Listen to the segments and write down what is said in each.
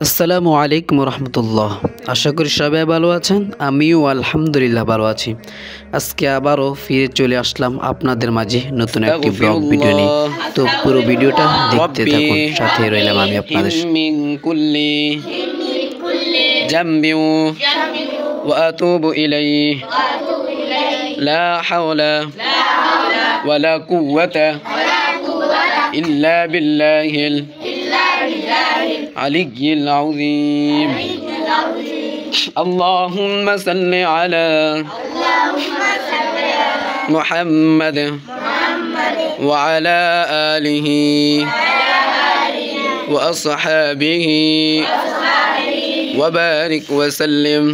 আসসালামু আলাইকুম রহমতুল্লাহ। আশা করি সবাই ভালো আছেন, আমিও আলহামদুলিল্লাহ ভালো আছি। আজকে আবারও ফিরে চলে আসলাম আপনাদের মাঝে নতুন একটি ব্লগ ভিডিও নিয়ে। তো পুরো ভিডিওটা দেখতে থাকুন, সাথে রইলাম আমি আপনাদের মিন কুল্লি জামবি ওয়া আতুবু ইলাইহি লা হাওলা ওয়ালা কুওয়াতা ইল্লা বিল্লাহিল আলিয়্যিল আযীম। আল্লাহুম্মা সাল্লি আলা মুহাম্মাদ ওয়া আলা আলিহি ওয়া আসহাবিহি ওয়া বারিক ওয়া সাল্লিম।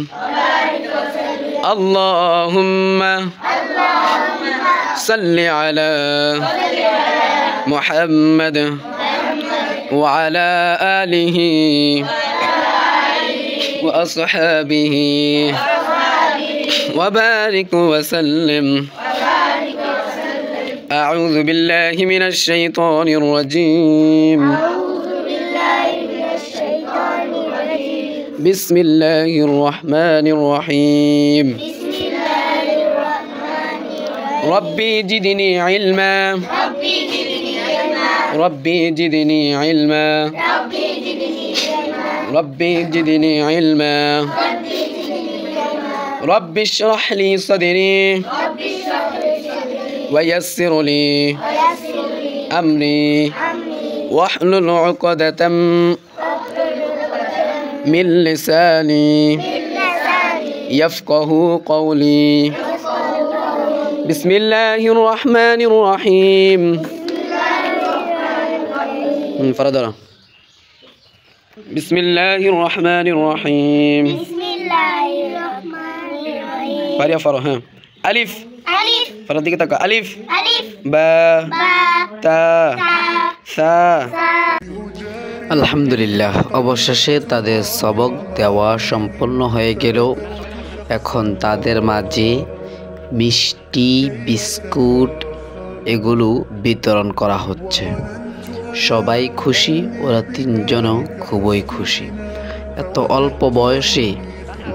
আল্লাহুম্মা সাল্লি আলা মুহাম্মাদ ওয়া আলা আলিহি ওয়া আসহাবিহি ওয়া বারিক ওয়া সাল্লিম। আউযু বিল্লাহি মিনাশ শাইতানির রাজীম। বিসমিল্লাহির রহমানির রহিম। রব্বি জিদনি ইলমা রব্বি জিদনি ইলমা রব্বি জিদনি ইলমা রব্বি ইশরাহ লি সাদরি ওয়া ইয়াসসির লি আমরি ওয়াহলুল উকদাতাম মিন লিসানি ইয়াফকাহু কওলি। বিসমিল্লাহির রহমানির রহিম। فرضنا بسم الله الرحمن الرحيم. فاريا فرها ألف فرد ديك تك ألف با تا ثا। আলহামদুলিল্লাহ, অবশেষে তাদের সবক দেওয়া সম্পন্ন হয়ে গেল। এখন তাদের মাঝে মিষ্টি, বিস্কুট এগুলো বিতরণ করা হচ্ছে। সবাই খুশি, ওরা তিনজনও খুবই খুশি। এত অল্প বয়সে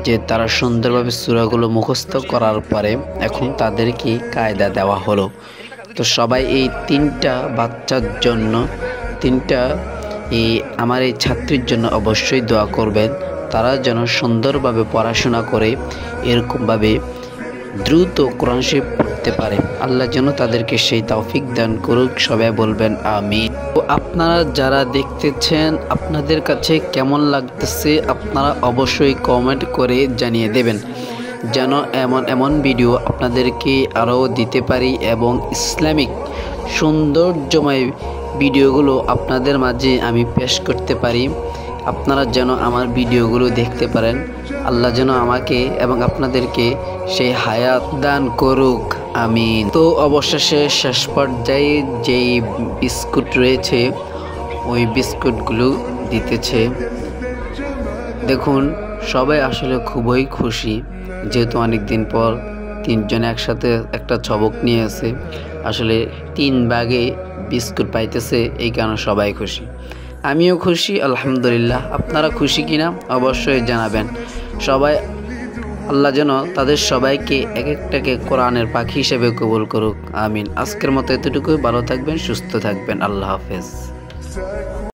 যে তারা সুন্দরভাবে সূরাগুলো মুখস্থ করার পরে এখন তাদেরকে কায়দা দেওয়া হলো। তো সবাই এই তিনটা বাচ্চার জন্য, আমার এই ছাত্রীর জন্য অবশ্যই দোয়া করবেন। তারা যেন সুন্দরভাবে পড়াশোনা করে এরকমভাবে দ্রুত কোরআন শরীফ পড়তে পারে। আল্লাহ যেন তাদেরকে সেই তৌফিক দান করুক। সবাই বলবেন আমিন। তো আপনারা যারা দেখতেছেন, আপনাদের কাছে কেমন লাগতেছে আপনারা অবশ্যই কমেন্ট করে জানিয়ে দেবেন, যেন এমন ভিডিও আপনাদেরকে আরও দিতে পারি এবং ইসলামিক সৌন্দর্যময় ভিডিওগুলো আপনাদের মাঝে আমি পেশ করতে পারি। আপনারা যেন আমার ভিডিওগুলো দেখতে পারেন। আল্লাহ যেন আমাকে এবং আপনাদেরকে সেই হায়াত দান করুক, আমিন। তো অবশেষে শেষ পর্যায়ে যেই বিস্কুট রয়েছে ওই বিস্কুটগুলো দিতেছে। দেখুন সবাই আসলে খুবই খুশি, যেহেতু অনেক দিন পর তিনজনে একসাথে একটা সবক নিয়ে আসে। আসলে 3 ভাগে বিস্কুট পাইতেছে, এই কারণে সবাই খুশি। আমিও খুশি আলহামদুলিল্লাহ। আপনারা খুশি কিনা অবশ্যই জানাবেন। সবাই আল্লাহ যেন তাদের সবাইকে এক একটাকে কোরআনের পাখি হিসেবে কবুল করুক, আমিন। আজকের মতো এতটুকুই। ভালো থাকবেন, সুস্থ থাকবেন। আল্লাহ হাফেজ।